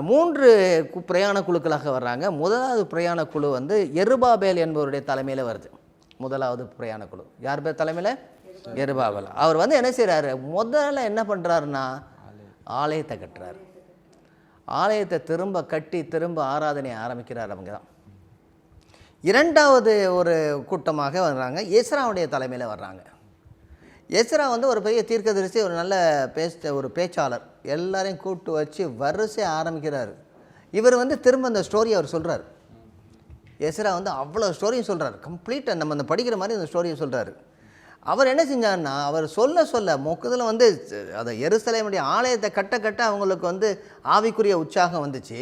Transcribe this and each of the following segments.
3 பிரயாண குழுக்களாக வர்றாங்க. முதலாவது பிரயாண குழு வந்து எருபாபேல் என்பவருடைய தலைமையில் வருது. முதலாவது பிரயாண குழு யார் பேர் தலைமையில்? எருபாபேல். அவர் வந்து என்ன செய்கிறாரு, முதல்ல என்ன பண்ணுறாருன்னா ஆலயத்தை கட்டுறாரு. ஆலயத்தை திரும்ப கட்டி திரும்ப ஆராதனை ஆரம்பிக்கிறார். அவங்க தான். இரண்டாவது ஒரு கூட்டமாக வர்றாங்க, எஸ்ராவுடைய தலைமையில் வர்றாங்க. எஸ்ரா வந்து ஒரு பெரிய தீர்க்கதரிசி, ஒரு நல்ல ஒரு பேச்சாளர். எல்லாரையும் கூப்பிட்டு வச்சு வரிசை ஆரம்பிக்கிறார். இவர் வந்து திரும்ப அந்த ஸ்டோரியை அவர் சொல்கிறார். எஸ்ரா வந்து அவ்வளோ ஸ்டோரியும் சொல்கிறார். கம்ப்ளீட்டாக நம்ம அந்த படிக்கிற மாதிரி அந்த ஸ்டோரியை சொல்கிறார். அவர் என்ன செஞ்சார்னா, அவர் சொல்ல மொக்கத்தில் வந்து அதை எருசலேமுடைய ஆலயத்தை கட்ட அவங்களுக்கு வந்து ஆவிக்குரிய உற்சாகம் வந்துச்சு.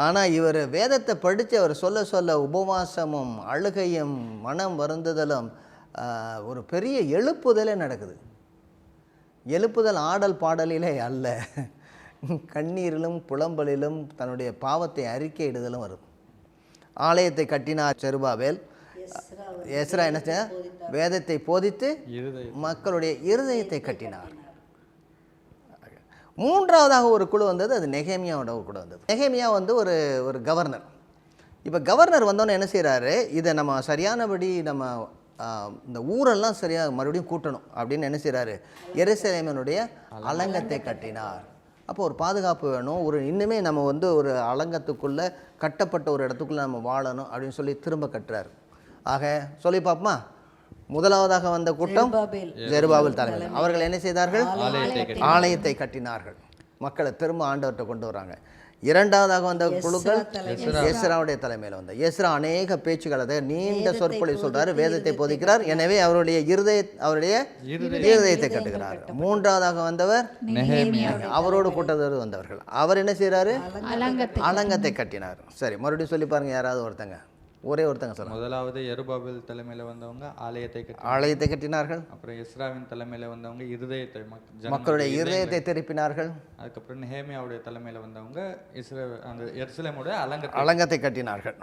ஆனால் இவர் வேதத்தை படித்து அவர் சொல்ல உபவாசமும் அழுகையும் மனம் வருந்துதலும் ஒரு பெரிய எழுப்புதலே நடக்குது. எழுப்புதல் ஆடல் பாடலிலே அல்ல, கண்ணீரிலும் புலம்பலிலும் தன்னுடைய பாவத்தை அறிக்கையிடுதலும் வரும். ஆலயத்தை கட்டினார் செருபாபேல். எஸ்ரா என்ன செய்ய, வேதத்தை போதித்து மக்களுடைய இருதயத்தை கட்டினார். மூன்றாவதாக ஒரு குழு வந்தது, அது நெகேமியாவோட ஒரு குழு வந்தது. நெகேமியா வந்து ஒரு கவர்னர். இப்போ கவர்னர் வந்தோன்னே என்ன செய்கிறாரு, இதை நம்ம சரியானபடி நம்ம இந்த ஊரெல்லாம் சரியாக மறுபடியும் கூட்டணும் அப்படின்னு என்ன செய்கிறாரு, எருசலேமினுடைய அலங்கத்தை கட்டினார். அப்போ ஒரு பாதுகாப்பு வேணும், ஒரு இன்னுமே நம்ம வந்து ஒரு அலங்கத்துக்குள்ளே கட்டப்பட்ட ஒரு இடத்துக்குள்ளே நம்ம வாழணும் அப்படின்னு சொல்லி திரும்ப கட்டுறாரு. ஆக சொல்லி பார்ப்போமா, முதலாவதாக வந்த கூட்டம் செருபாபேல் தலைமையில். அவர்கள் என்ன செய்தார்கள், ஆலயத்தை கட்டினார்கள், மக்களை திரும்ப ஆண்டவர்கிட்ட கொண்டு வராங்க. இரண்டாவதாக வந்த குழுக்கள் எஸ்ராவுடைய தலைமையில் வந்த எஸ்ரா அநேக பேச்சுக்கள், அதை நீண்ட சொற்பொழிவு சொல்றாரு, வேதத்தை போதிக்கிறார். எனவே அவருடைய இருதயத்தை கட்டுகிறார். மூன்றாவதாக வந்தவர் அவரோடு கூட்டத்தோடு வந்தவர்கள். அவர் என்ன செய்யறாரு, அலங்கத்தை கட்டினார். சரி, மறுபடியும் சொல்லி பாருங்க, யாராவது ஒருத்தங்க, ஒரே ஒருத்தங்க சொல்லுங்க. முதலாவது எருபாபேல் தலைமையில் வந்தவங்க ஆலயத்தை கட்டினார்கள். அப்புறம் எஸ்ராவின் தலைமையில் வந்தவங்க இருதயத்தை மக்களுடைய இருதயத்தை திருப்பினார்கள். அதுக்கப்புறம் நெகேமியாவுடைய தலைமையில் வந்தவங்க அந்த எருசலேமுடைய அலங்கத்தை கட்டினார்கள்.